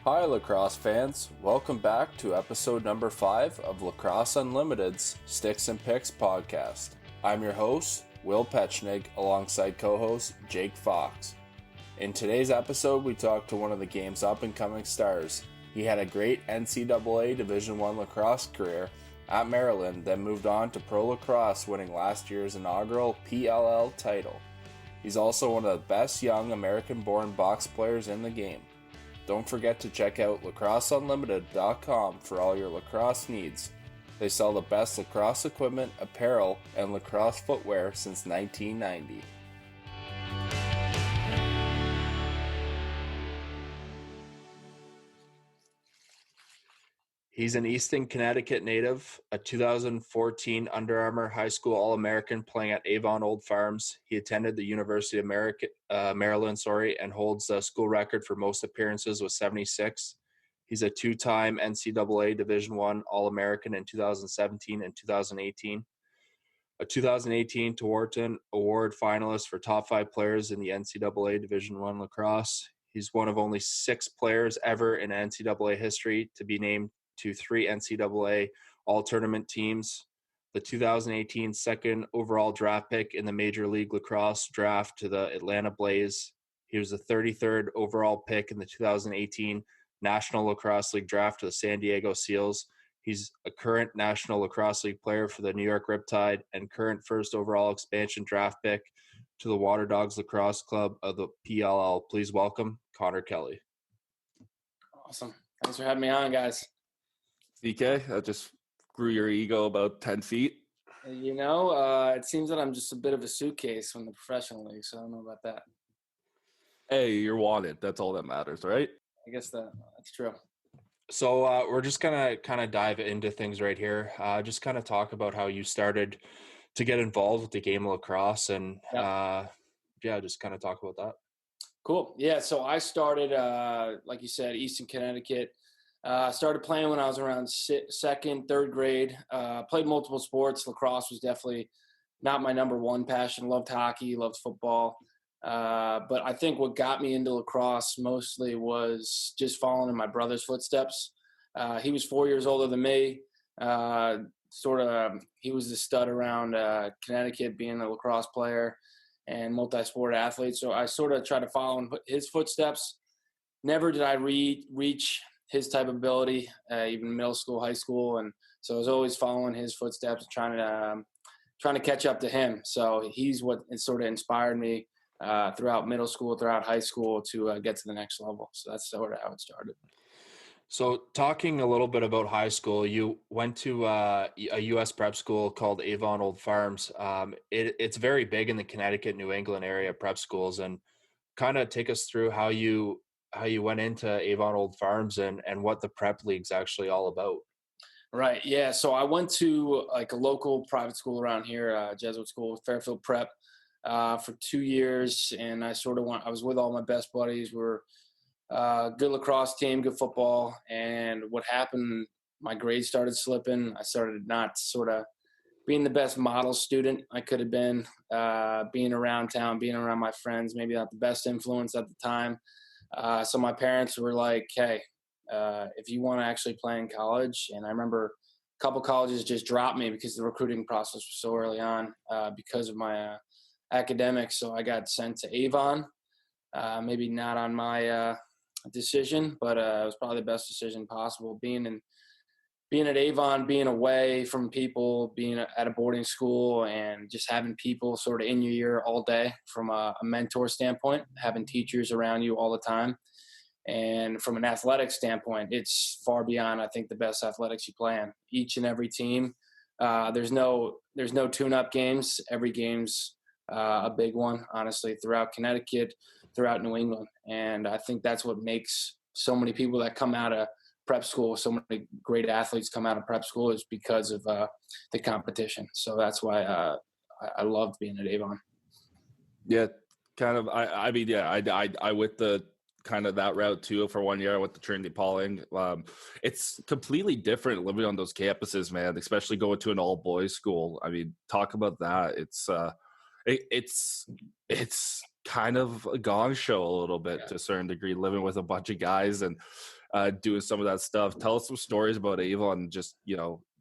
Hi, Lacrosse fans. Welcome back to episode number 5 of Lacrosse Unlimited's Sticks and Picks podcast. I'm your host, Will Petchnig, alongside co-host Jake Fox. In today's episode, we talk to one of the game's up-and-coming stars. He had a great NCAA Division I lacrosse career at Maryland, then moved on to pro lacrosse, winning last year's inaugural PLL title. He's also one of the best young American-born box players in the game. Don't forget to check out lacrosseunlimited.com for all your lacrosse needs. They sell the best lacrosse equipment, apparel, and lacrosse footwear since 1990. He's an Easton, Connecticut native, a 2014 Under Armour High School All-American playing at Avon Old Farms. He attended the University of Maryland, and holds the school record for most appearances with 76. He's a two-time NCAA Division I All-American in 2017 and 2018. A 2018 Tewaaraton Award finalist for top 5 players in the NCAA Division I lacrosse. He's one of only 6 players ever in NCAA history to be named to 3 NCAA all-tournament teams, the 2018 second overall draft pick in the Major League Lacrosse draft to the Atlanta Blaze. He was the 33rd overall pick in the 2018 National Lacrosse League draft to the San Diego Seals. He's a current National Lacrosse League player for the New York Riptide and current first overall expansion draft pick to the Water Dogs Lacrosse Club of the PLL. Please welcome Connor Kelly. Awesome. Thanks for having me on, guys. DK, that just grew your ego about 10 feet. It seems that I'm just a bit of a suitcase from the professional league, so I don't know about that. Hey, you're wanted. That's all that matters, right? I guess that's true. So we're just going to kind of dive into things right here. Just kind of talk about how you started to get involved with the game of lacrosse and, just kind of talk about that. Cool. Yeah, so I started, like you said, Easton, Connecticut. Started playing when I was around second, third grade. Played multiple sports. Lacrosse was definitely not my number one passion. Loved hockey, loved football. But I think what got me into lacrosse mostly was just following in my brother's footsteps. He was 4 years older than me. He was the stud around Connecticut, being a lacrosse player and multi-sport athlete. So I sort of tried to follow in his footsteps. Never did I reach his type of ability, even middle school, high school. And so I was always following his footsteps and trying to catch up to him. So he's what sort of inspired me throughout middle school, throughout high school to get to the next level. So that's sort of how it started. So talking a little bit about high school, you went to a U.S. prep school called Avon Old Farms. It's very big in the Connecticut, New England area, prep schools, and kind of take us through how you went into Avon Old Farms and what the prep league's actually all about. Right. Yeah. So I went to like a local private school around here, Jesuit school, Fairfield Prep, for 2 years. And I was with all my best buddies. We're good lacrosse team, good football. And what happened, my grades started slipping. I started not sort of being the best model student I could have been, being around town, being around my friends, maybe not the best influence at the time. So my parents were like, hey, if you want to actually play in college, and I remember a couple colleges just dropped me because the recruiting process was so early on because of my academics. So I got sent to Avon, maybe not on my decision, but it was probably the best decision possible. Being at Avon, being away from people, being at a boarding school, and just having people sort of in your ear all day from a mentor standpoint, having teachers around you all the time. And from an athletic standpoint, it's far beyond, I think, the best athletics you play in. Each and every team, there's no tune-up games. Every game's a big one, honestly, throughout Connecticut, throughout New England. And I think that's what makes so many people that come out of prep school, so many great athletes come out of prep school, is because of the competition. So that's why I loved being at Avon. Yeah, kind of. I went the kind of that route too for 1 year. I went to Trinity Pauling. It's completely different living on those campuses, man. Especially going to an all boys school. I mean, talk about that. It's kind of a gong show a little bit to a certain degree, living with a bunch of guys. And doing some of that stuff. Tell us some stories about Avon and just,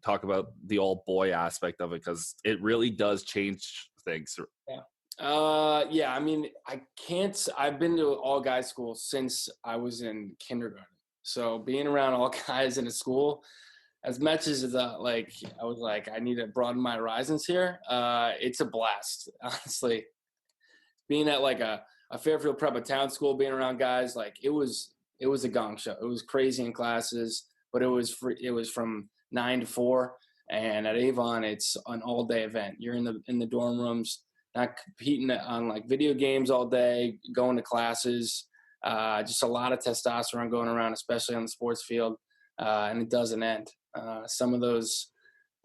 talk about the all boy aspect of it, because it really does change things. Yeah. I mean, I've been to all guys school since I was in kindergarten. So being around all guys in a school, as much as I was like, I need to broaden my horizons here. It's a blast, honestly. Being at like a Fairfield Prep, a town school, being around guys, like it was a gong show. It was crazy in classes, but it was from 9 to 4. And at Avon, it's an all day event. You're in the dorm rooms, not competing on like video games all day, going to classes, just a lot of testosterone going around, especially on the sports field. And it doesn't end. Some of the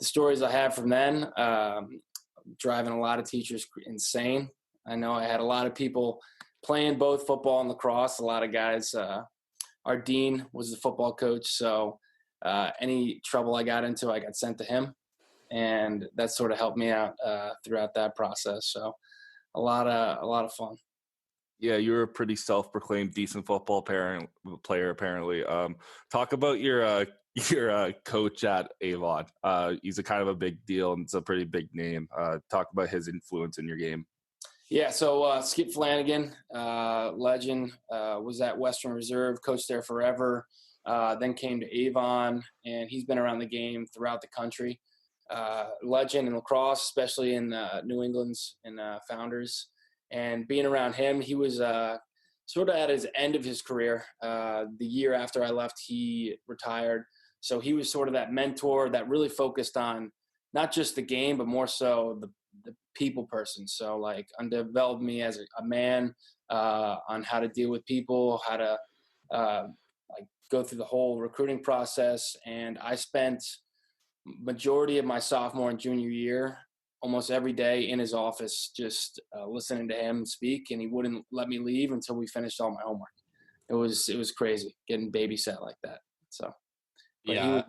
stories I have from then, driving a lot of teachers insane. I know I had a lot of people playing both football and lacrosse. A lot of guys, our dean was the football coach. So any trouble I got into, I got sent to him. And that sort of helped me out throughout that process. So a lot of fun. Yeah, you're a pretty self-proclaimed decent football player, apparently. Talk about your coach at Avon. He's a kind of a big deal, and it's a pretty big name. Talk about his influence in your game. Yeah, so Skip Flanagan, legend, was at Western Reserve, coached there forever, then came to Avon, and he's been around the game throughout the country. Legend in lacrosse, especially in New England's and Founders. And being around him, he was sort of at his end of his career. The year after I left, he retired. So he was sort of that mentor that really focused on not just the game, but more so the people person. So like developed me as a man on how to deal with people, how to like go through the whole recruiting process. And I spent majority of my sophomore and junior year almost every day in his office, just listening to him speak, and he wouldn't let me leave until we finished all my homework. It was crazy getting babysat like that. So, yeah,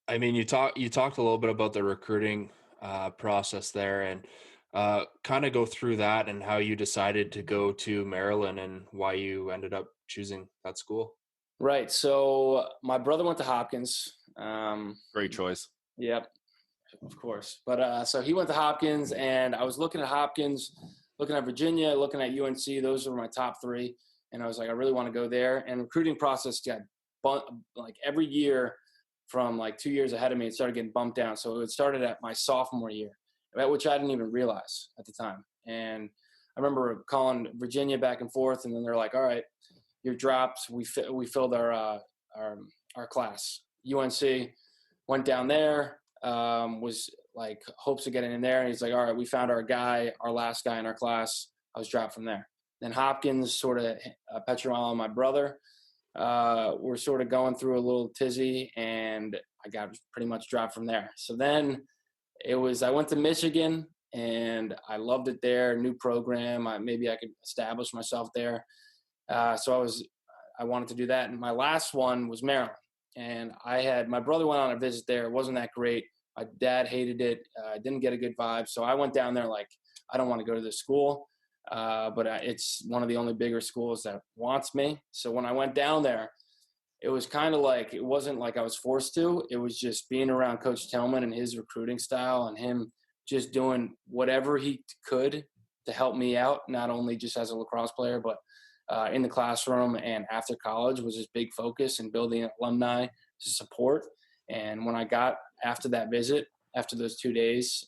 I mean, you talked a little bit about the recruiting process there, and kind of go through that and how you decided to go to Maryland and why you ended up choosing that school. Right. So my brother went to Hopkins. Great choice. Yep. Of course. But so he went to Hopkins, and I was looking at Hopkins, looking at Virginia, looking at UNC. Those were my top 3. And I was like, I really want to go there. And recruiting process got like every year from like 2 years ahead of me, it started getting bumped down. So it started at my sophomore year, which I didn't even realize at the time. And I remember calling Virginia back and forth, and then they're like, all right, your drops. We filled our class. UNC went down there. Was like hopes of getting in there, and he's like, all right, we found our last guy in our class. I was dropped from there. Then Hopkins sort of Petronella and my brother were sort of going through a little tizzy, and I got pretty much dropped from there. So then I went to Michigan, and I loved it there. New program. Maybe I could establish myself there. So I wanted to do that. And my last one was Maryland. And my brother went on a visit there. It wasn't that great. My dad hated it. I didn't get a good vibe. So I went down there like, I don't want to go to this school. But it's one of the only bigger schools that wants me. So when I went down there, it was kind of like, it wasn't like I was forced to. It was just being around Coach Tillman and his recruiting style, and him just doing whatever he could to help me out, not only just as a lacrosse player, but in the classroom and after college was his big focus, and building alumni to support. And when I got after that visit, after those 2 days,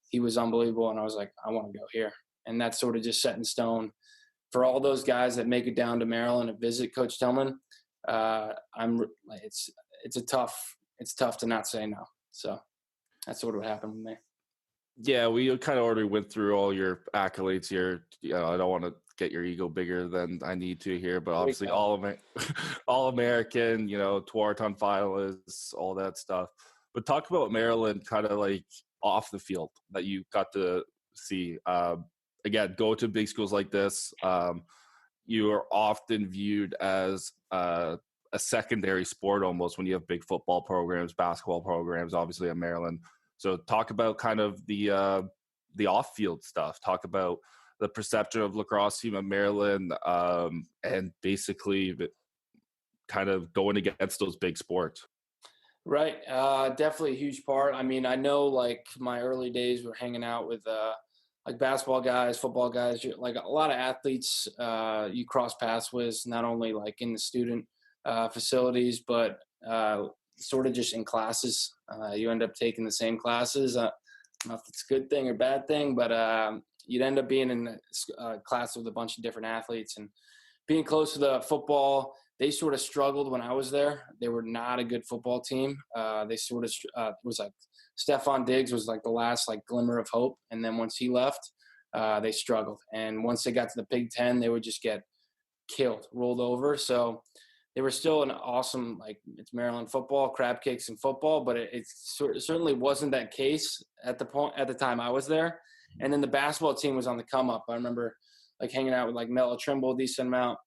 he was unbelievable. And I was like, I want to go here. And that's sort of just set in stone for all those guys that make it down to Maryland and visit Coach Tillman. It's tough to not say no. So that's sort of what happened with me. Yeah, we kind of already went through all your accolades here. I don't want to get your ego bigger than I need to here, but obviously all American, Tewaaraton finalists, all that stuff. But talk about Maryland, kind of like off the field that you got to see. Again, go to big schools like this. You are often viewed as a secondary sport almost when you have big football programs, basketball programs, obviously at Maryland. So talk about kind of the off-field stuff. Talk about the perception of lacrosse team at Maryland, and basically kind of going against those big sports. Right. Definitely a huge part. I mean, I know like my early days were hanging out with like basketball guys, football guys, like a lot of athletes you cross paths with, not only like in the student facilities, but sort of just in classes. You end up taking the same classes. I don't know if it's a good thing or bad thing, but you'd end up being in a class with a bunch of different athletes and being close to the football. They sort of struggled when I was there. They were not a good football team. They sort of it was like Stephon Diggs was like the last like glimmer of hope, and then once he left, they struggled. And once they got to the Big Ten, they would just get killed, rolled over. So they were still an awesome, like, it's Maryland football, crab cakes and football, but it certainly wasn't that case at the time I was there. And then the basketball team was on the come up. I remember like hanging out with like Melo Trimble a decent amount,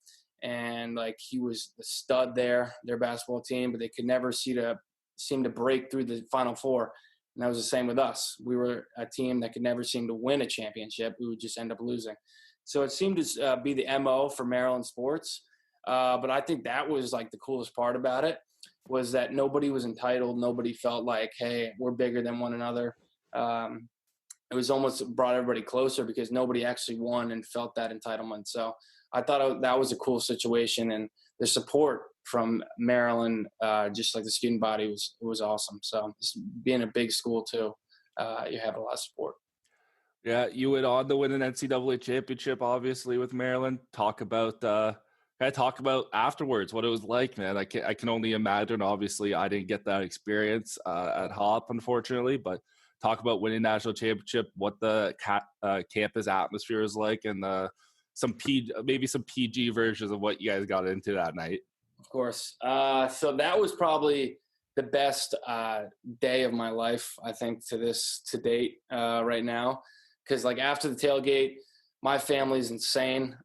and like he was the stud there, their basketball team, but they could never seem to break through the Final Four. And that was the same with us. We were a team that could never seem to win a championship. We would just end up losing. So it seemed to be the MO for Maryland sports. But I think that was like the coolest part about it, was that nobody was entitled. Nobody felt like, hey, we're bigger than one another. It was almost brought everybody closer because nobody actually won and felt that entitlement. So I thought that was a cool situation, and the support from Maryland, just like the student body, was awesome. So being a big school too, you have a lot of support. Yeah, you went on to win an NCAA championship, obviously, with Maryland. Talk about afterwards what it was like, man. I can only imagine. Obviously, I didn't get that experience at Hop, unfortunately, but talk about winning national championship, what the campus atmosphere is like, and maybe some PG versions of what you guys got into that night. Of course. So that was probably the best day of my life, I think, to date right now. Because like after the tailgate, my family's insane.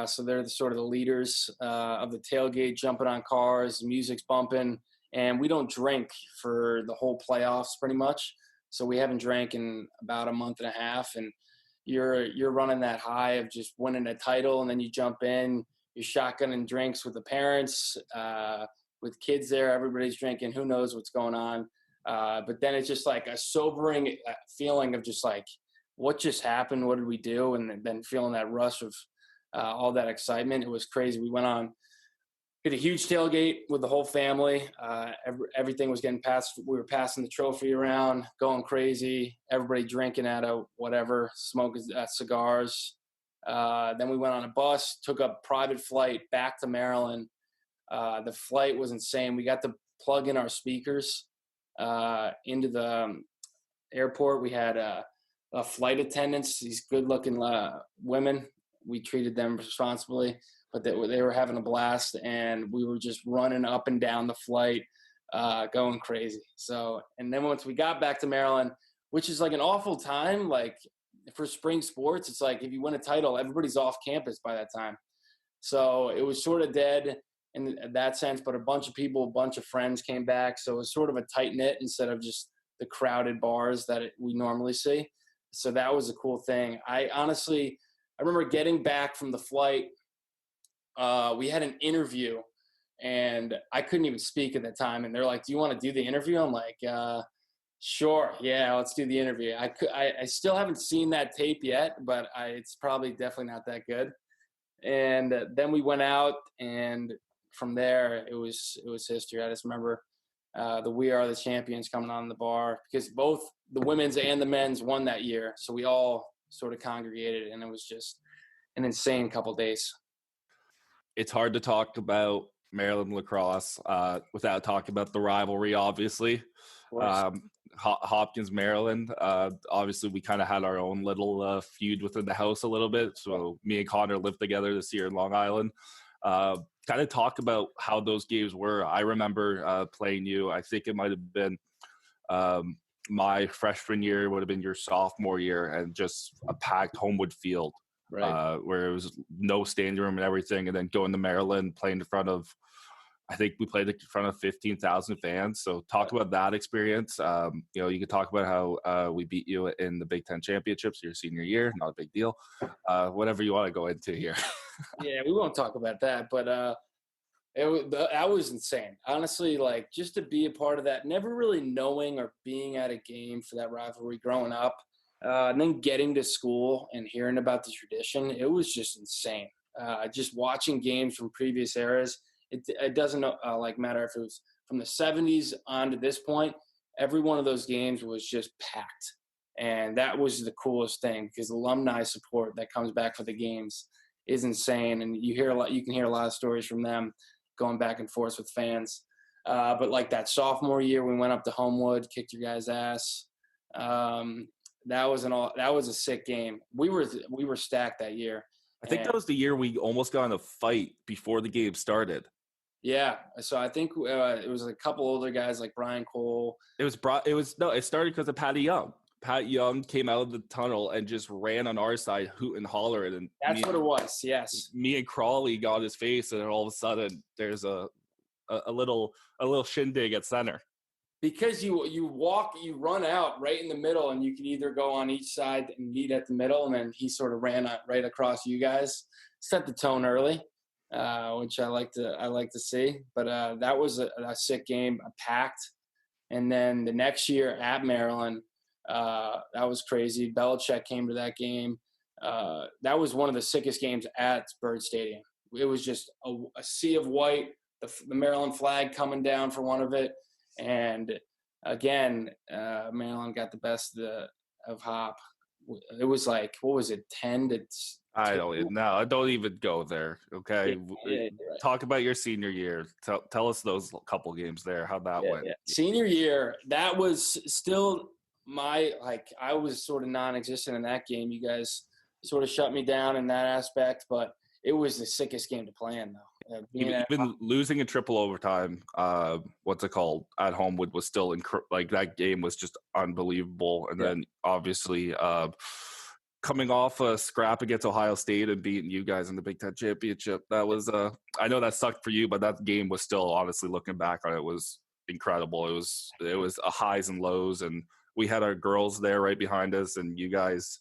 So they're sort of the leaders of the tailgate, jumping on cars, the music's bumping, and we don't drink for the whole playoffs pretty much. So we haven't drank in about a month and a half, and you're running that high of just winning a title, and then you jump in, you're shotgunning drinks with the parents, with kids there, everybody's drinking, who knows what's going on. But then it's just like a sobering feeling of just like, what just happened? What did we do? And then feeling that rush of all that excitement. It was crazy. We did a huge tailgate with the whole family. Everything was getting passed. We were passing the trophy around, going crazy. Everybody drinking out of whatever, smoking cigars. Then we went on a bus, took a private flight back to Maryland. The flight was insane. We got to plug in our speakers into the airport. We had flight attendants, these good-looking women. We treated them responsibly, but they were having a blast, and we were just running up and down the flight, going crazy. So, and then once we got back to Maryland, which is like an awful time, like for spring sports, it's like if you win a title, everybody's off campus by that time. So it was sort of dead in that sense, but a bunch of friends came back. So it was sort of a tight knit instead of just the crowded bars that we normally see. So that was a cool thing. I remember getting back from the flight. We had an interview, and I couldn't even speak at the time. And they're like, "Do you want to do the interview?" I'm like, "Sure, yeah, let's do the interview." I still haven't seen that tape yet, but it's probably definitely not that good. And then we went out, and from there it was history. I just remember the "We Are the Champions" coming on the bar, because both the women's and the men's won that year. So we all sort of congregated, and it was just an insane couple days. It's hard to talk about Maryland lacrosse without talking about the rivalry, obviously. Hopkins, Maryland. Obviously, we kind of had our own little feud within the house a little bit. So me and Connor lived together this year in Long Island. Kind of talk about how those games were. I remember playing you. I think it might have been my freshman year, would have been your sophomore year, and just a packed Homewood field. Right. Where it was no standing room and everything, and then going to Maryland, playing in front of, I think we played in front of 15,000 fans. So talk about that experience. You could talk about how we beat you in the Big Ten championships your senior year. Not a big deal. Whatever you want to go into here. Yeah, we won't talk about that. But That was insane. Honestly, like just to be a part of that, never really knowing or being at a game for that rivalry growing up, and then getting to school and hearing about the tradition, it was just insane. Just watching games from previous eras, it doesn't like matter if it was from the 70s on to this point. Every one of those games was just packed, and that was the coolest thing because alumni support that comes back for the games is insane, and you can hear a lot of stories from them going back and forth with fans. But like that sophomore year, we went up to Homewood, kicked your guys' ass. That was a sick game. We were stacked that year. I think that was the year we almost got in a fight before the game started. Yeah, so I think it was a couple older guys like Brian Cole. It started because of Patty Young. Pat Young came out of the tunnel and just ran on our side, hoot and holler. And that's what it was. Yes. Me and Crawley got his face, and then all of a sudden there's a little shindig at center. Because you run out right in the middle, and you can either go on each side and meet at the middle, and then he sort of ran right across you guys, set the tone early, which I like to see. But that was a sick game, packed. And then the next year at Maryland, that was crazy. Belichick came to that game. That was one of the sickest games at Bird Stadium. It was just a sea of white, the Maryland flag coming down for one of it. And again, Maryland got the best of Hop. It was like, what was it, 10 to? I don't even go there. Okay, yeah, right. Talk about your senior year. Tell us those couple games there, how that went. Yeah. Senior year, that was still I was sort of non-existent in that game. You guys sort of shut me down in that aspect, but it was the sickest game to play in, though. Even losing in triple overtime, what's it called, at Homewood was still like that game was just unbelievable. And then obviously coming off a scrap against Ohio State and beating you guys in the Big Ten championship, that was I know that sucked for you, but that game was still, honestly, looking back on it, was incredible. It was a highs and lows, and we had our girls there right behind us, and you guys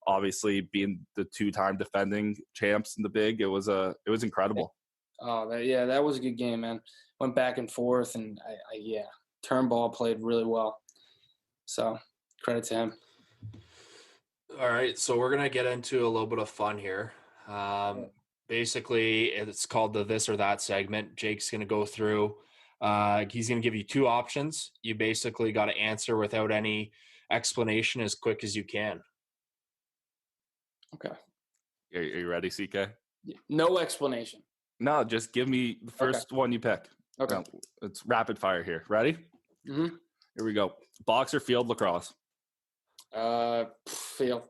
obviously being the two-time defending champs in the Big, it was incredible. Oh, that was a good game, man. Went back and forth, and Turnbull played really well. So credit to him. All right, so we're gonna get into a little bit of fun here. Basically, it's called the This or That segment. Jake's gonna go through. He's gonna give you two options. You basically got to answer without any explanation as quick as you can. Okay. Are you ready, CK? No explanation. No, just give me the first one you pick. Okay. No, it's rapid fire here. Ready? Mm-hmm. Here we go. Box or field lacrosse? Field.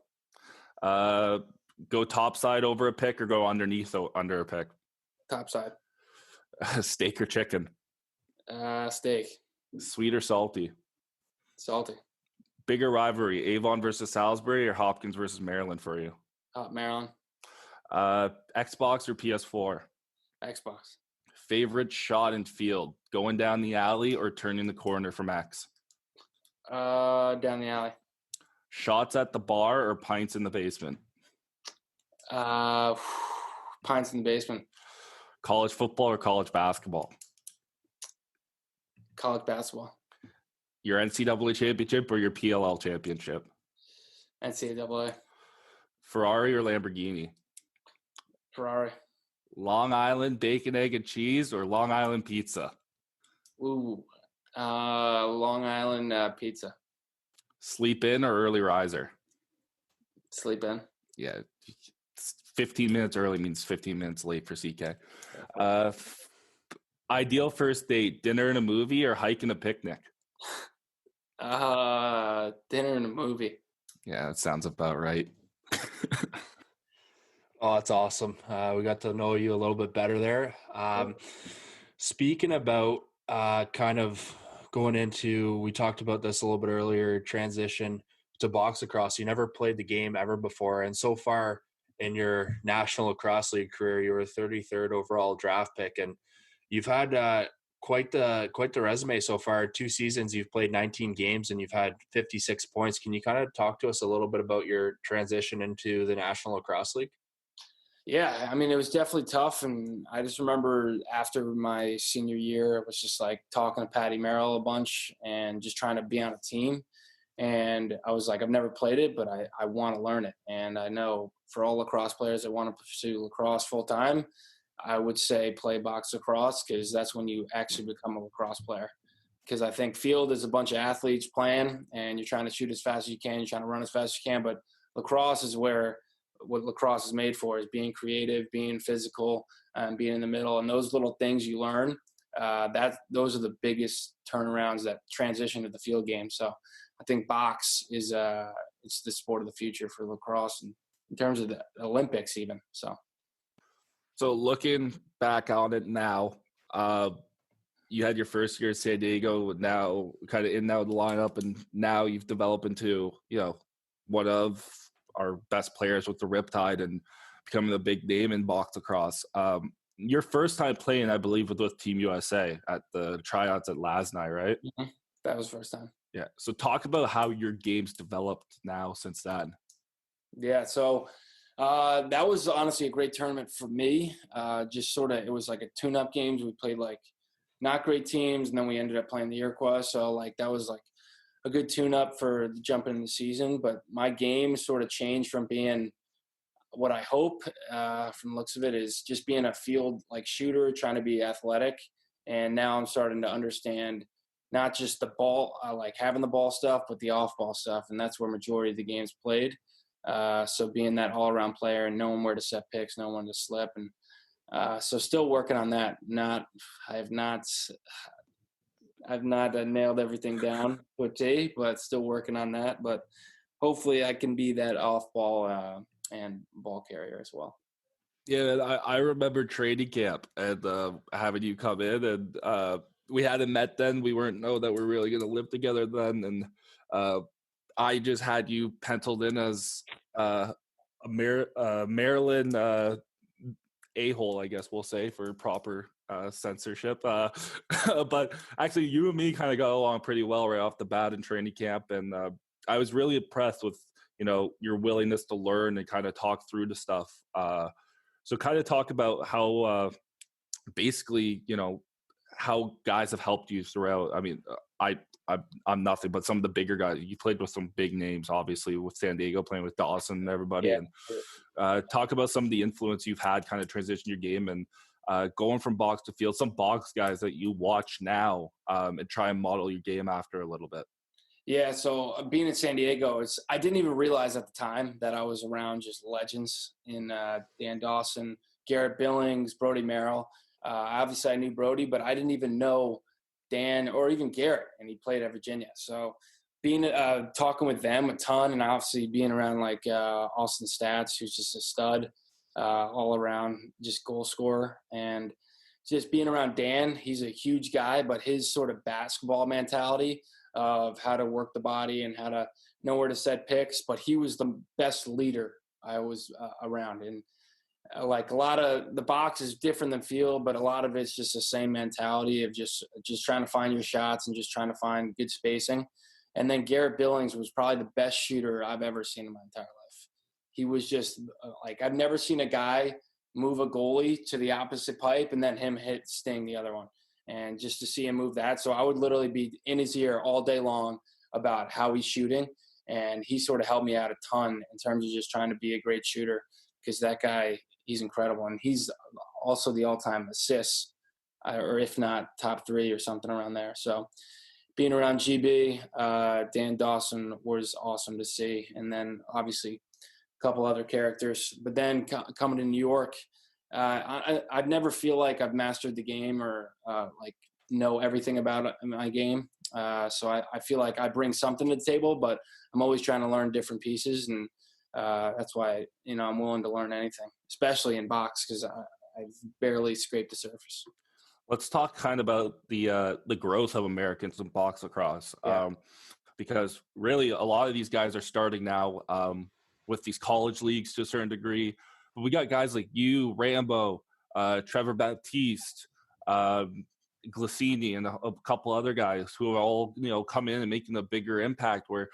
Go top side over a pick or go underneath under a pick? Top side. Steak or chicken? Steak. Sweet or salty? Salty. Bigger rivalry, Avon versus Salisbury or Hopkins versus Maryland for you? Maryland. Xbox or PS4? Xbox. Favorite shot in field, going down the alley or turning the corner from X? Down the alley. Shots at the bar or pints in the basement? Pints in the basement. College football or college basketball? College basketball. Your NCAA championship or your PLL championship? NCAA. Ferrari or Lamborghini? Ferrari. Long Island bacon, egg, and cheese or Long Island pizza? Ooh. Long Island pizza. Sleep in or early riser? Sleep in. Yeah. 15 minutes early means 15 minutes late for CK. Ideal first date, dinner and a movie or hike and a picnic? Dinner and a movie. Yeah, that sounds about right. Oh, that's awesome. We got to know you a little bit better there. Speaking about kind of going into, we talked about this a little bit earlier, transition to box lacrosse. You never played the game ever before. And so far in your National Lacrosse League career, you were 33rd overall draft pick. And you've had quite the resume so far. 2 seasons, you've played 19 games and you've had 56 points. Can you kind of talk to us a little bit about your transition into the National Lacrosse League? Yeah, I mean, it was definitely tough, and I just remember after my senior year, it was just like talking to Patty Merrill a bunch and just trying to be on a team. And I was like, I've never played it, but I want to learn it. And I know for all lacrosse players that want to pursue lacrosse full time, I would say play box lacrosse because that's when you actually become a lacrosse player. Because I think field is a bunch of athletes playing, and you're trying to shoot as fast as you can, you're trying to run as fast as you can. But lacrosse is where what lacrosse is made for is being creative, being physical, and being in the middle. And those little things you learn, those are the biggest turnarounds that transition to the field game. So I think box is it's the sport of the future for lacrosse, and in terms of the Olympics even. So looking back on it now, you had your first year at San Diego, now kind of in and out of the lineup, and now you've developed into, one of our best players with the Riptide and becoming a big name in box lacrosse. Your first time playing, I believe, was with Team USA at the tryouts at Lasnai, right? Mm-hmm. That was the first time. Yeah. So talk about how your game's developed now since then. Yeah. So that was honestly a great tournament for me. Just sort of, it was like a tune-up games. We played like not great teams, and then we ended up playing the Iroquois. So like that was like a good tune-up for jumping in the season. But my game sort of changed from being what I hope from the looks of it is just being a field like shooter, trying to be athletic. And now I'm starting to understand not just the ball, like having the ball stuff, but the off ball stuff. And that's where majority of the game's played. So being that all around player and knowing where to set picks, knowing when to slip. And so still working on that. I've not nailed everything down to a T, but still working on that. But hopefully I can be that off ball and ball carrier as well. Yeah, I remember training camp and having you come in, and we hadn't met then. We weren't know that we're really going to live together then, and I just had you penciled in as a Maryland a-hole, I guess we'll say, for proper censorship. But actually, you and me kind of got along pretty well right off the bat in training camp, and I was really impressed with your willingness to learn and kind of talk through the stuff. So kind of talk about how basically, how guys have helped you throughout. I mean, I'm nothing, but some of the bigger guys, you played with some big names, obviously with San Diego, playing with Dawson and everybody. Yeah. And talk about some of the influence you've had kind of transition your game and going from box to field, some box guys that you watch now and try and model your game after a little bit. Yeah, so being in San Diego, I didn't even realize at the time that I was around just legends in Dan Dawson, Garrett Billings, Brody Merrill. Obviously, I knew Brody, but I didn't even know Dan or even Garrett, and he played at Virginia. So being talking with them a ton, and obviously being around like Austin Stats, who's just a stud all around, just goal scorer, and just being around Dan. He's a huge guy, but his sort of basketball mentality of how to work the body and how to know where to set picks. But he was the best leader I was around. And like a lot of the box is different than field, but a lot of it's just the same mentality of just trying to find your shots and just trying to find good spacing. And then Garrett Billings was probably the best shooter I've ever seen in my entire life. He was just like, I've never seen a guy move a goalie to the opposite pipe and then him sting the other one. And just to see him move that. So I would literally be in his ear all day long about how he's shooting. And he sort of helped me out a ton in terms of just trying to be a great shooter, because that guy, he's incredible. And he's also the all-time assists, or if not top 3 or something around there. So being around GB, Dan Dawson was awesome to see. And then obviously a couple other characters. But then coming to New York, I'd never feel like I've mastered the game or like know everything about my game. So I feel like I bring something to the table, but I'm always trying to learn different pieces. And that's why, I'm willing to learn anything, especially in box, because I've barely scraped the surface. Let's talk kind of about the growth of Americans in box lacrosse, because really a lot of these guys are starting now with these college leagues to a certain degree. But we got guys like you, Rambo, Trevor Baptiste, Glacini, and a couple other guys who are all come in and making a bigger impact. Where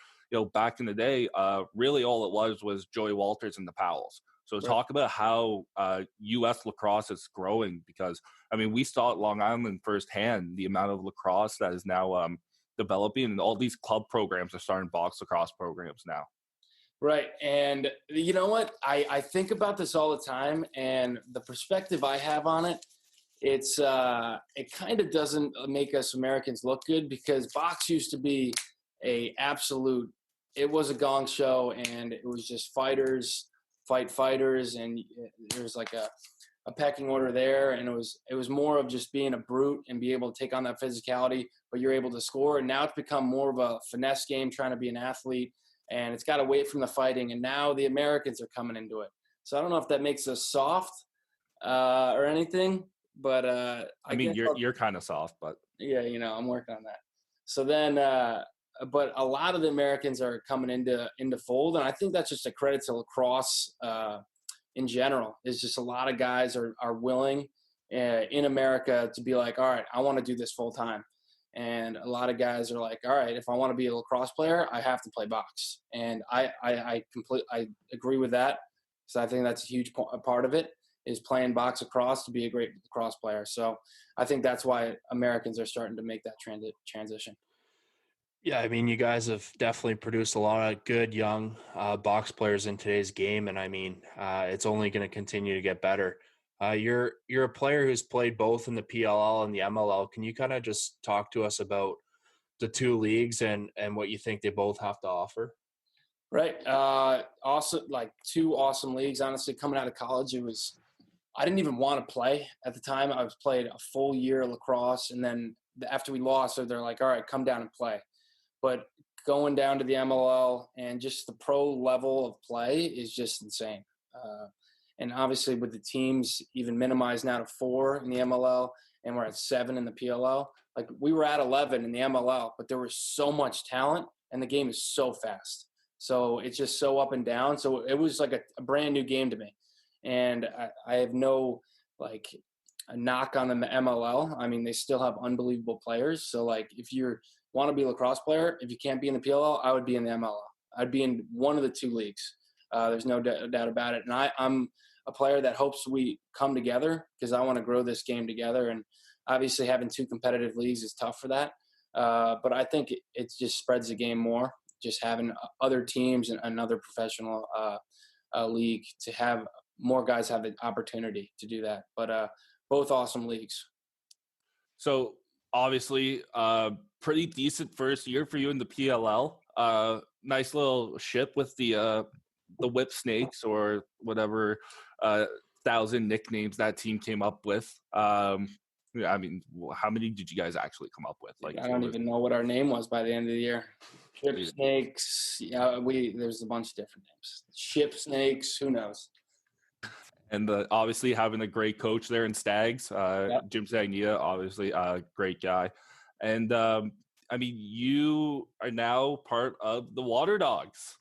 back in the day, really all it was Joey Walters and the Powells. So Right. talk about how U.S. lacrosse is growing, because, I mean, we saw at Long Island firsthand the amount of lacrosse that is now developing, and all these club programs are starting box lacrosse programs now. Right. And you know what? I think about this all the time, and the perspective I have on it, it kind of doesn't make us Americans look good, because box used to be it was a gong show, and it was just fighters fight fighters, and there was like a pecking order there, and it was more of just being a brute and be able to take on that physicality, but you're able to score. And now it's become more of a finesse game, trying to be an athlete, and it's got away from the fighting, and now the Americans are coming into it. So I don't know if that makes us soft or anything, but I mean, you're kind of soft, but yeah, I'm working on that. So then, but a lot of the Americans are coming into fold, and I think that's just a credit to lacrosse in general. Is just a lot of guys are willing in America to be like, all right, I want to do this full time. And a lot of guys are like, all right, if I want to be a lacrosse player, I have to play box. And I agree with that, because I think that's a huge part of it, is playing box lacrosse to be a great lacrosse player. So I think that's why Americans are starting to make that transition. Yeah, I mean, you guys have definitely produced a lot of good young box players in today's game, and I mean, it's only going to continue to get better. You're a player who's played both in the PLL and the MLL. Can you kind of just talk to us about the two leagues and what you think they both have to offer? Right. Also, like, two awesome leagues. Honestly, coming out of college, I didn't even want to play at the time. I was played a full year of lacrosse, and then after we lost, so they're like, all right, come down and play. But going down to the MLL and just the pro level of play is just insane. And obviously with the teams even minimized now to 4 in the MLL, and we're at 7 in the PLL. Like, we were at 11 in the MLL, but there was so much talent, and the game is so fast. So it's just so up and down. So it was like a brand new game to me. And I have no, like, a knock on the MLL. I mean, they still have unbelievable players. So, like, if you want to be a lacrosse player, if you can't be in the PLL, I would be in the MLL. I'd be in one of the two leagues. There's no doubt about it. And I'm a player that hopes we come together, because I want to grow this game together. And obviously having two competitive leagues is tough for that. But I think it just spreads the game more, just having other teams and another professional league, to have more guys have the opportunity to do that. But both awesome leagues. So obviously, pretty decent first year for you in the PLL. Nice little ship with the Whip Snakes, or whatever 1,000 nicknames that team came up with. I mean, how many did you guys actually come up with? Like, I don't even know what our name was by the end of the year. Ship Snakes. Yeah, there's a bunch of different names. Ship Snakes. Who knows? And obviously having a great coach there in Stags, Yep. Jim Sagnia, obviously a great guy. And I mean, you are now part of the Water Dogs.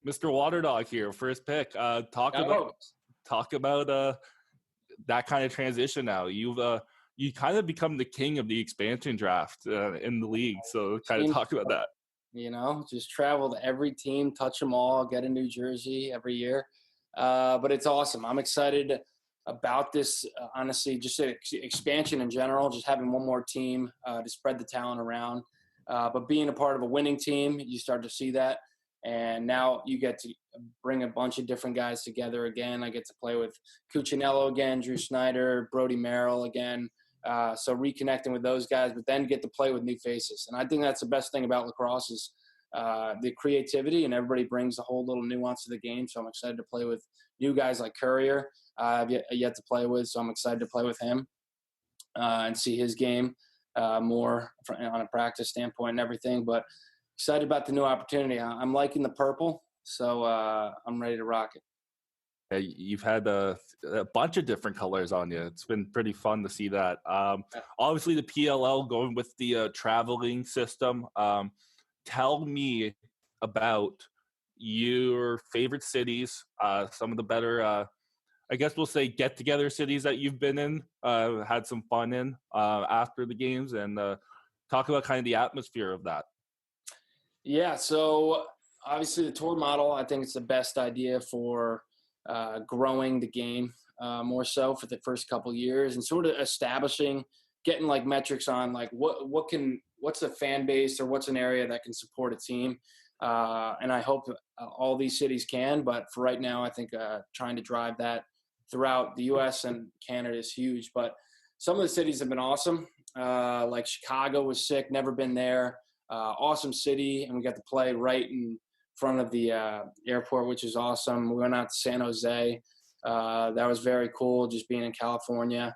Mr. Water Dog here, first pick. Talk about that kind of transition now. You kind of become the king of the expansion draft in the league. So kind of talk about that. Just travel to every team, touch them all, get a new jersey every year. But it's awesome. I'm excited about this, honestly, just expansion in general, just having one more team to spread the talent around. But being a part of a winning team, you start to see that. And now you get to bring a bunch of different guys together again. I get to play with Cuccinello again, Drew Snyder, Brody Merrill again. So reconnecting with those guys, but then get to play with new faces. And I think that's the best thing about lacrosse is the creativity, and everybody brings a whole little nuance to the game. So I'm excited to play with new guys like Courier. I've yet to play with, so I'm excited to play with him and see his game more on a practice standpoint and everything. But excited about the new opportunity. I'm liking the purple, so I'm ready to rock it. Yeah, you've had a bunch of different colors on you. It's been pretty fun to see that. Obviously, the PLL going with the traveling system. Tell me about your favorite cities, some of the better, I guess we'll say, get-together cities that you've been in, had some fun in after the games, and talk about kind of the atmosphere of that. Yeah, so obviously the tour model, I think it's the best idea for growing the game more so for the first couple of years, and sort of establishing, getting like metrics on like what's a fan base or what's an area that can support a team. And I hope all these cities can, but for right now, I think trying to drive that throughout the U.S. and Canada is huge. But some of the cities have been awesome. Like Chicago was sick, never been there. Awesome city, and we got to play right in front of the airport, which is awesome. We went out to San Jose. That was very cool, just being in California.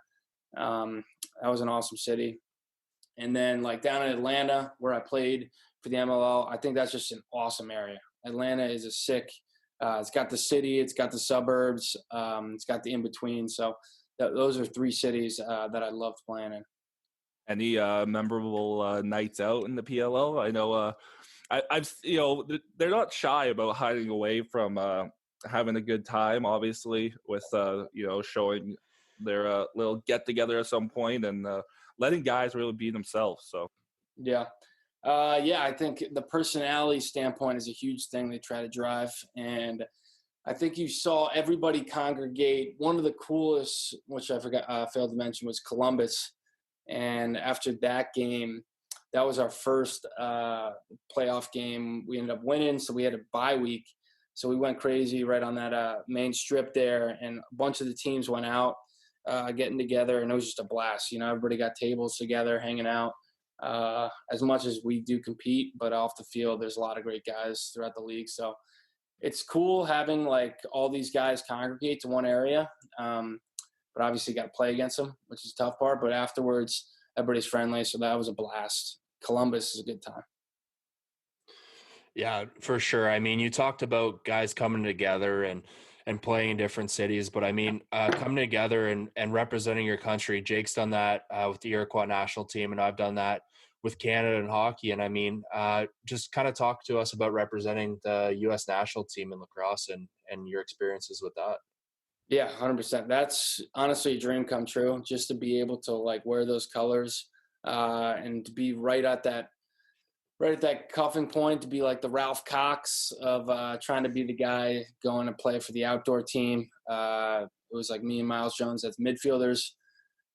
That was an awesome city. And then like down in Atlanta, where I played for the MLL, I think that's just an awesome area. Atlanta is a sick. It's got the city, it's got the suburbs, it's got the in-between. So those are three cities that I loved playing in. Any memorable nights out in the PLL? I know I've they're not shy about hiding away from having a good time, obviously, with showing their little get together at some point and letting guys really be themselves. So yeah, I think the personality standpoint is a huge thing they try to drive, and I think you saw everybody congregate. One of the coolest, which I failed to mention, was Columbus. And after that game, that was our first playoff game. We ended up winning, so we had a bye week. So we went crazy right on that main strip there, and a bunch of the teams went out getting together, and it was just a blast. Everybody got tables together, hanging out. As much as we do compete, but off the field, there's a lot of great guys throughout the league. So it's cool having like all these guys congregate to one area. But obviously got to play against them, which is the tough part. But afterwards, everybody's friendly, so that was a blast. Columbus is a good time. Yeah, for sure. I mean, you talked about guys coming together and playing in different cities, but I mean, coming together and representing your country. Jake's done that with the Iroquois national team, and I've done that with Canada and hockey. And I mean, just kind of talk to us about representing the U.S. national team in lacrosse and your experiences with that. Yeah, 100%. That's honestly a dream come true, just to be able to like wear those colors and to be right at that cuffing point, to be like the Ralph Cox of trying to be the guy going to play for the outdoor team. It was like me and Miles Jones as midfielders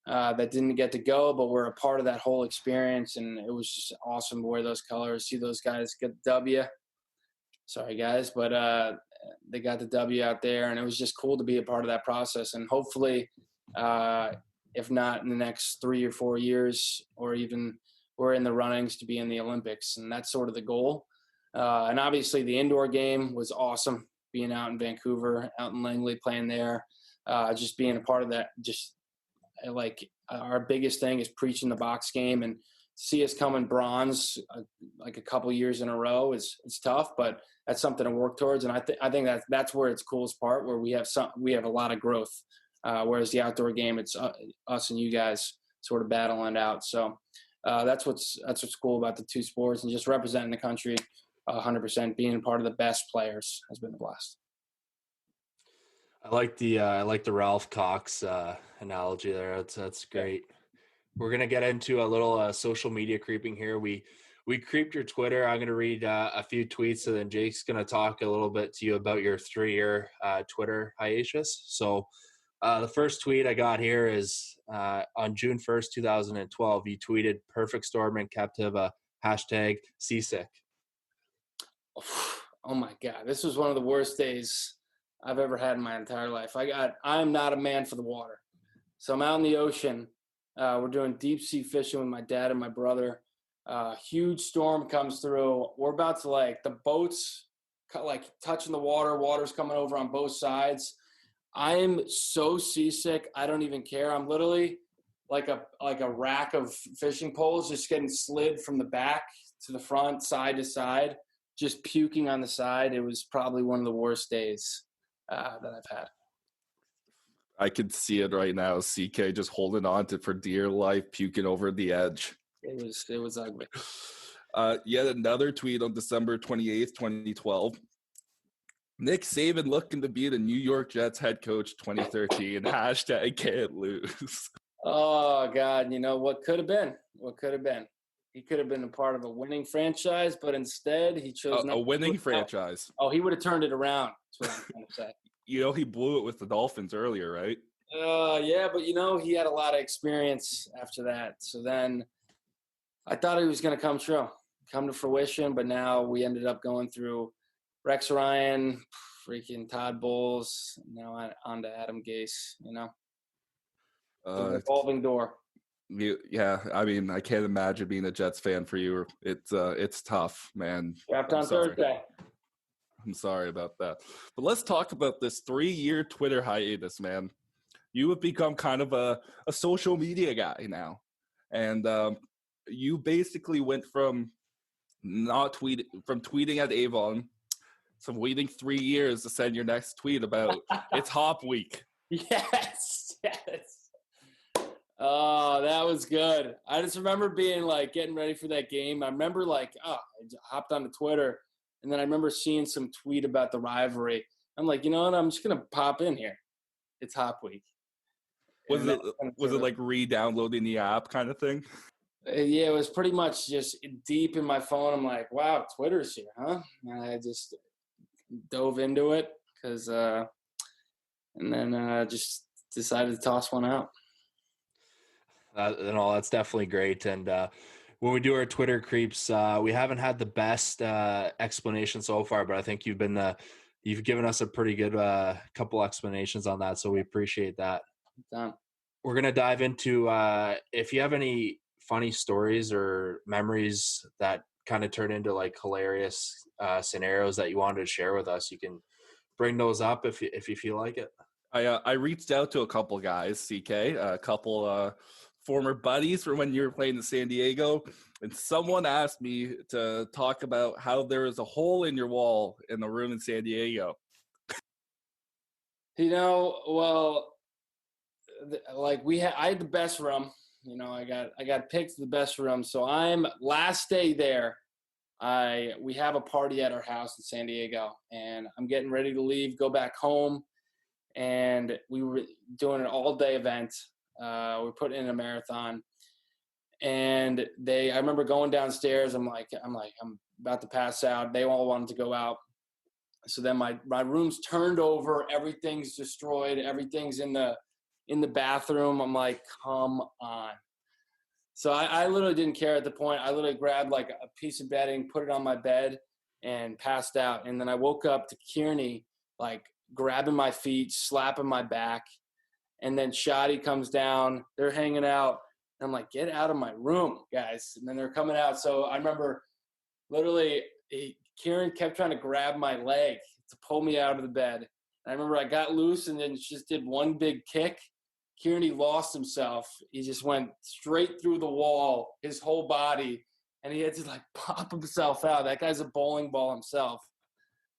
that didn't get to go, but we're a part of that whole experience, and it was just awesome to wear those colors, see those guys get the W. Sorry, guys, but they got the W out there, and it was just cool to be a part of that process. And hopefully, if not in the next 3 or 4 years, or even we're in the runnings to be in the Olympics, and that's sort of the goal. And obviously, the indoor game was awesome, being out in Vancouver, out in Langley, playing there, just being a part of that. Just like our biggest thing is preaching the box game, and see us come in bronze like a couple years in a row it's tough, but that's something to work towards. And I think that's where it's coolest part, where we have a lot of growth, whereas the outdoor game, it's us and you guys sort of battling it out. So that's what's cool about the two sports, and just representing the country 100%, being part of the best players has been a blast. I like the Ralph Cox analogy there. That's great. Yeah. We're going to get into a little social media creeping here. We creeped your Twitter. I'm going to read a few tweets, and then Jake's going to talk a little bit to you about your 3-year Twitter hiatus. So the first tweet I got here is on June 1st, 2012, you tweeted "Perfect Storm and Captiva, #seasick." Oh my God. This was one of the worst days I've ever had in my entire life. I'm not a man for the water. So I'm out in the ocean. We're doing deep sea fishing with my dad and my brother. Huge storm comes through. We're about to the boats touching the water. Water's coming over on both sides. I'm so seasick. I don't even care. I'm literally like a rack of fishing poles just getting slid from the back to the front, side to side, just puking on the side. It was probably one of the worst days that I've had. I could see it right now. CK just holding on to for dear life, puking over the edge. It was ugly. Yet another tweet on December 28th, 2012. Nick Saban looking to be the New York Jets head coach 2013. #can't lose. Oh, God. You know, what could have been? What could have been? He could have been a part of a winning franchise, but instead he chose not a winning franchise. Oh, he would have turned it around. That's what I'm trying to say. he blew it with the Dolphins earlier, right? Yeah, but he had a lot of experience after that. So then I thought it was going to come to fruition, but now we ended up going through Rex Ryan, freaking Todd Bowles, now on to Adam Gase, the revolving door. Yeah, I mean, I can't imagine being a Jets fan for you. It's tough, man. Draft on Thursday. I'm sorry about that. But let's talk about this 3-year Twitter hiatus, man. You have become kind of a social media guy now. And you basically went from tweeting at Avon to waiting 3 years to send your next tweet about it's Hop Week. Yes. Oh, that was good. I just remember being getting ready for that game. I remember I hopped onto Twitter, and then I remember seeing some tweet about the rivalry. I'm like, you know what? I'm just gonna pop in here. It's Hop Week. Was it like re-downloading the app kind of thing? Yeah, it was pretty much just deep in my phone. I'm like, wow, Twitter's here, huh? And I just dove into it and then just decided to toss one out. That's definitely great. And when we do our Twitter creeps, we haven't had the best explanation so far, but I think you've given us a pretty good couple explanations on that, so we appreciate that. Done. We're gonna dive into if you have any funny stories or memories that kind of turn into hilarious scenarios that you wanted to share with us. You can bring those up if you feel like it. I reached out to a couple guys, CK, a couple former buddies from when you were playing in San Diego, and someone asked me to talk about how there is a hole in your wall in the room in San Diego. Well, I had the best room. I got picked the best room. So I'm last day there. We have a party at our house in San Diego, and I'm getting ready to leave, go back home. And we were doing an all-day event. We put in a marathon, and I remember going downstairs. I'm about to pass out. They all wanted to go out. So then my room's turned over. Everything's destroyed. Everything's in the bathroom. I'm like, come on. So I literally didn't care at the point. I literally grabbed a piece of bedding, put it on my bed, and passed out. And then I woke up to Kearney, grabbing my feet, slapping my back. And then Shoddy comes down. They're hanging out. And I'm like, get out of my room, guys. And then they're coming out. So I remember literally Kieran kept trying to grab my leg to pull me out of the bed. And I remember I got loose and then just did one big kick. Kieran lost himself. He just went straight through the wall, his whole body. And he had to pop himself out. That guy's a bowling ball himself.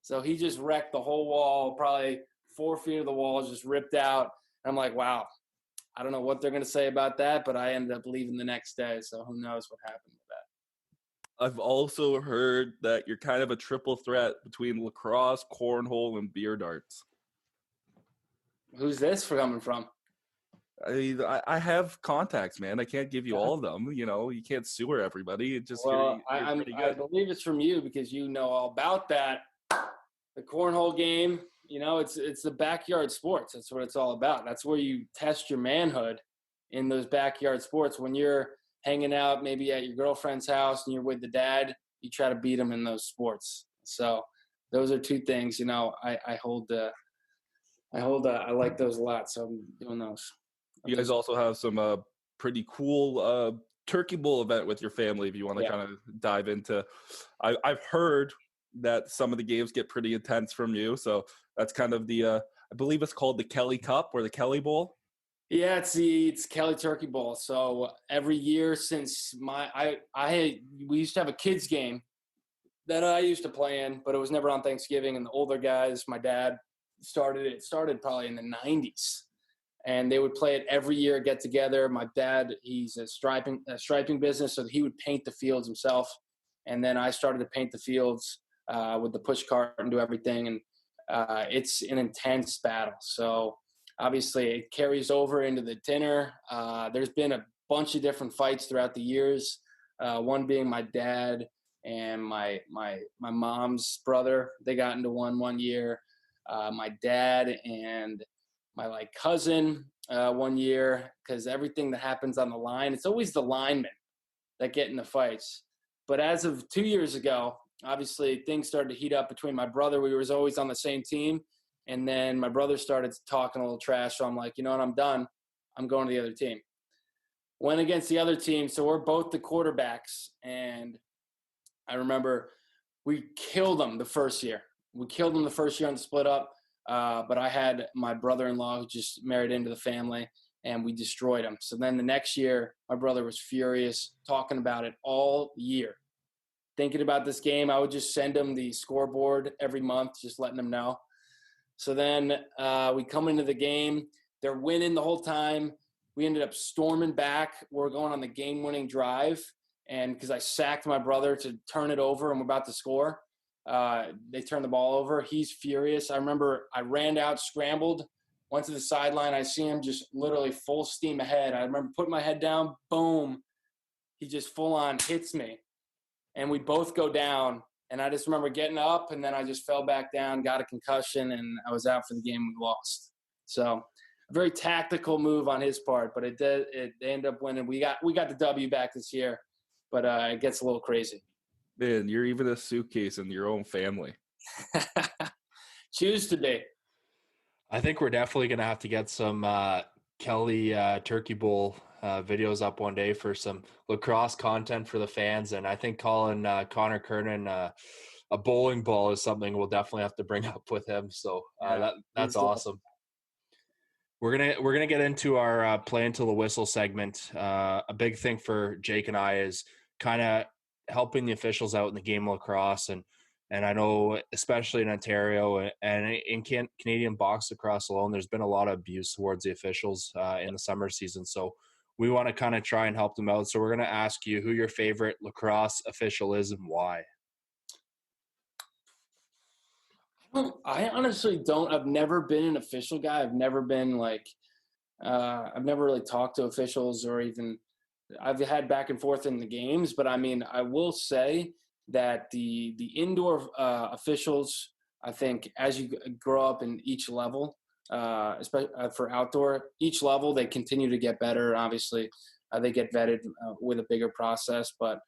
So he just wrecked the whole wall, probably 4 feet of the wall just ripped out. And I'm like, wow, I don't know what they're going to say about that, but I ended up leaving the next day. So who knows what happened with that. I've also heard that you're kind of a triple threat between lacrosse, cornhole, and beer darts. Who's this coming from? I have contacts, man. I can't give you all of them. You can't sewer everybody. I believe it's from you because you know all about that. The cornhole game, it's the backyard sports. That's what it's all about. That's where you test your manhood in those backyard sports. When you're hanging out maybe at your girlfriend's house and you're with the dad, you try to beat them in those sports. So those are two things, I like those a lot. So I'm doing those. You guys also have some pretty cool Turkey Bowl event with your family if you want to kind of dive into. I've heard that some of the games get pretty intense from you. So that's kind of I believe it's called the Kelly Cup or the Kelly Bowl. Yeah, it's Kelly Turkey Bowl. So every year since we used to have a kids game that I used to play in, but it was never on Thanksgiving. And the older guys, my dad started probably in the 90s. And they would play it every year, get together. My dad, he's a striping business, so he would paint the fields himself. And then I started to paint the fields with the push cart and do everything. And it's an intense battle. So obviously it carries over into the dinner. There's been a bunch of different fights throughout the years. One being my dad and my mom's brother. They got into one year. my dad and my like cousin one year, because everything that happens on the line, it's always the linemen that get in the fights. But as of 2 years ago, obviously things started to heat up between my brother. We was always on the same team. And then my brother started talking a little trash. So I'm like, you know what, I'm done. I'm going to the other team. Went against the other team. So we're both the quarterbacks. And I remember we killed them the first year. We killed them the first year on the split up. But I had my brother-in-law who just married into the family, and we destroyed him. So then the next year, my brother was furious, talking about it all year. Thinking about this game, I would just send him the scoreboard every month, just letting him know. So then we come into the game. They're winning the whole time. We ended up storming back. We're going on the game-winning drive. And because I sacked my brother to turn it over and we're about to score, they turned the ball over. He's furious. I remember I ran out, scrambled, went to the sideline. I see him just literally full steam ahead. I remember putting my head down. Boom. He just full on hits me. And we both go down. And I just remember getting up, and then I just fell back down, got a concussion, and I was out for the game. We lost. So a very tactical move on his part, but they ended up winning. We got the W back this year, but it gets a little crazy. Man, you're even a suitcase in your own family. Choose to be. I think we're definitely going to have to get some Kelly Turkey Bowl videos up one day for some lacrosse content for the fans. And I think calling Connor Kernan a bowling ball is something we'll definitely have to bring up with him. So that's awesome. We're gonna get into our play until the whistle segment. A big thing for Jake and I is kind of helping the officials out in the game of lacrosse, and I know especially in Ontario and in Canadian box lacrosse alone, there's been a lot of abuse towards the officials in the summer season. So we want to kind of try and help them out. So we're going to ask you who your favorite lacrosse official is and why. I honestly don't. I've never been an official guy. I've never been like, I've never really talked to officials, or even I've had back and forth in the games. But I mean, I will say that the indoor officials, I think as you grow up in each level, especially for outdoor, each level, they continue to get better. Obviously, they get vetted with a bigger process, but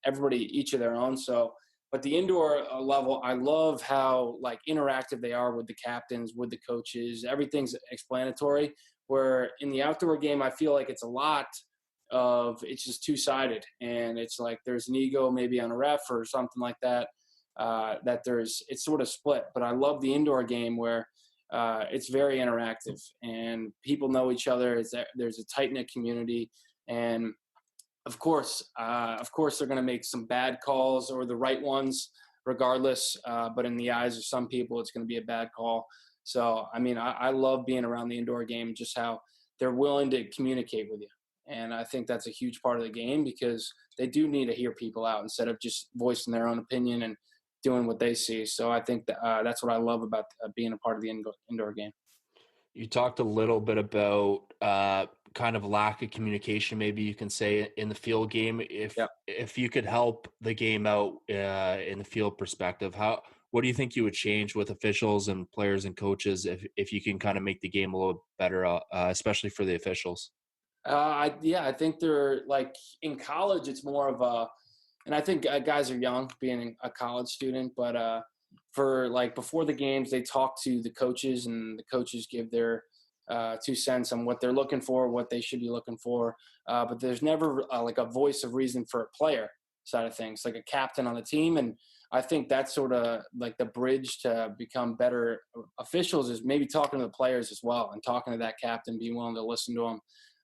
everybody, each of their own. So, but the indoor level, I love how like interactive they are with the captains, with the coaches. Everything's explanatory. Where in the outdoor game, I feel like it's a lot of it's just two-sided, and it's like there's an ego maybe on a ref or something like that. That it's sort of split. But I love the indoor game where it's very interactive and people know each other. There's a tight-knit community, and of course they're going to make some bad calls or the right ones regardless. But in the eyes of some people, it's going to be a bad call. So, I mean, I love being around the indoor game, just how they're willing to communicate with you. And I think that's a huge part of the game because they do need to hear people out instead of just voicing their own opinion and doing what they see. So I think that's what I love about being a part of the indoor game. You talked a little bit about kind of lack of communication, maybe you can say, in the field game. If you could help the game out in the field perspective, what do you think you would change with officials and players and coaches if you can kind of make the game a little better, especially for the officials? I think they're like in college, it's more of and I think guys are young being a college student, but for like before the games, they talk to the coaches and the coaches give their 2 cents on what they're looking for, what they should be looking for. But there's never like a voice of reason for a player side of things, like a captain on the team. And I think that's sort of like the bridge to become better officials is maybe talking to the players as well and talking to that captain, being willing to listen to them.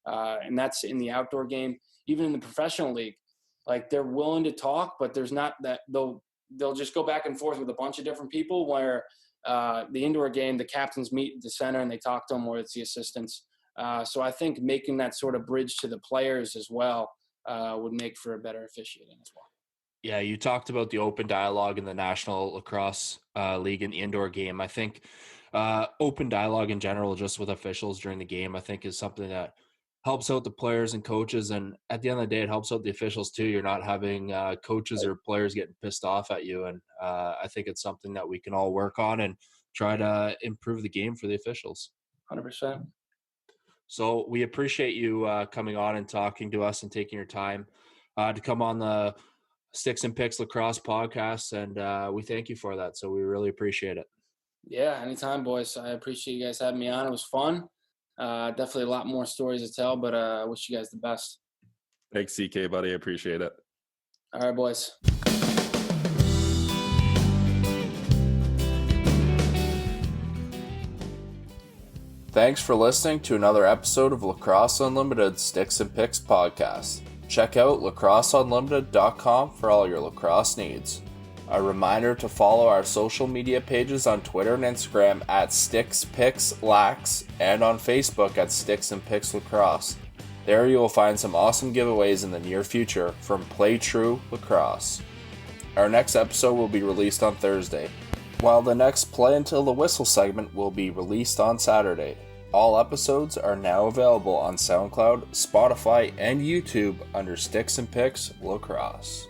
And that's in the outdoor game. Even in the professional league, like they're willing to talk, but there's not that they'll just go back and forth with a bunch of different people. Where the indoor game, the captains meet at the center and they talk to them, or it's the assistants. So I think making that sort of bridge to the players as well would make for a better officiating as well. Yeah, you talked about the open dialogue in the National Lacrosse League in the indoor game. I think open dialogue in general, just with officials during the game, I think is something that helps out the players and coaches. And at the end of the day, it helps out the officials too. You're not having coaches or players getting pissed off at you. And I think it's something that we can all work on. And try to improve the game for the officials. 100%. So we appreciate you coming on and talking to us and taking your time to come on the Sticks and Picks Lacrosse podcast, and we thank you for that. So we really appreciate it. Yeah, anytime, boys. I appreciate you guys having me on. It was fun. Definitely a lot more stories to tell, but I wish you guys the best. Thanks, CK, buddy. I appreciate it. All right, boys. Thanks for listening to another episode of Lacrosse Unlimited Sticks and Picks podcast. Check out lacrosseunlimited.com for all your lacrosse needs. A reminder to follow our social media pages on Twitter and Instagram at SticksPicksLax and on Facebook at Sticks and Picks Lacrosse. There you will find some awesome giveaways in the near future from Play True Lacrosse. Our next episode will be released on Thursday, while the next Play Until the Whistle segment will be released on Saturday. All episodes are now available on SoundCloud, Spotify, and YouTube under Sticks and Picks Lacrosse.